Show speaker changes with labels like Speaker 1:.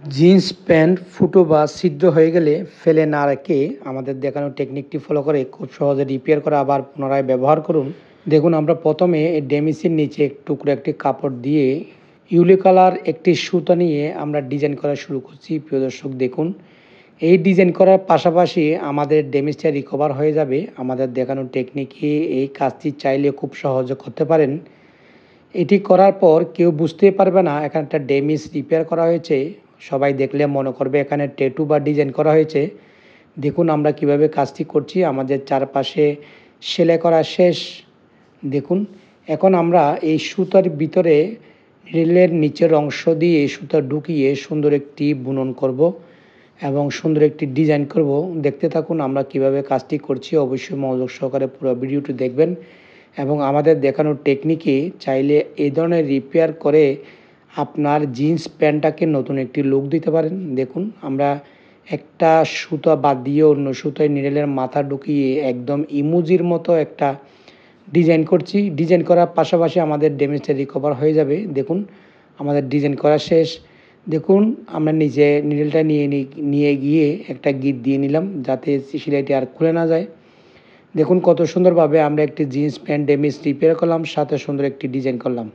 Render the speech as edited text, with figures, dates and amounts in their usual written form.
Speaker 1: Jeans pant ফুটো বা ছিদ্র হয়ে গেলে ফেলে না রেখে আমাদের দেখানো টেকনিকটি ফলো করে খুব সহজে রিপেয়ার করে আবার পুনরায় ব্যবহার করুন। দেখুন, আমরা প্রথমে এই ড্যামেজের নিচে টুকরো একটি কাপড় দিয়ে ইউলি কালার একটি সুতা নিয়ে আমরা ডিজাইন করা শুরু করছি। প্রিয় দর্শক, দেখুন, এই ডিজাইন করার পাশাপাশি আমাদের ড্যামেজটা রিকভার হয়ে যাবে। আমাদের দেখানো টেকনিকে এই কাজটি চাইলে খুব সহজে করতে পারেন। এটি করার পর কেউ বুঝতেই পারবে না এখানে একটা ড্যামেজ রিপেয়ার করা হয়েছে। সবাই দেখলে মনে করবে এখানে ট্যাটু বা ডিজাইন করা হয়েছে। দেখুন আমরা কিভাবে কাজটি করছি। আমাদের চারপাশে সেলাই করা শেষ। দেখুন, এখন আমরা এই সুতার ভিতরে রিলের নিচের অংশ দিয়ে সুতা ঢুকিয়ে সুন্দর একটি বুনন করব এবং সুন্দর একটি ডিজাইন করব। দেখতে থাকুন আমরা কিভাবে কাজটি করছি। অবশ্যই মনোযোগ সহকারে পুরো ভিডিওটি দেখবেন এবং আমাদের দেখানোর টেকনিকে চাইলে এই ধরনের রিপেয়ার করে আপনার জিন্স প্যান্টটাকে নতুন একটি লুক দিতে পারেন। দেখুন, আমরা একটা সুতা বাদ দিয়ে অন্য সুতায় নিডলের মাথা ঢুকিয়ে একদম ইমোজির মতো একটা ডিজাইন করছি। ডিজাইন করার পাশাপাশি আমাদের ড্যামেজটা রিকভার হয়ে যাবে। দেখুন, আমাদের ডিজাইন করা শেষ। দেখুন, আমরা নিচে নিডলটা নিয়ে গিয়ে একটা গিট দিয়ে নিলাম যাতে সেলাইটি আর খুলে না যায়। দেখুন কত সুন্দরভাবে আমরা একটি জিন্স প্যান্ট ড্যামেজ রিপেয়ার করলাম, সাথে সুন্দর একটি ডিজাইন করলাম।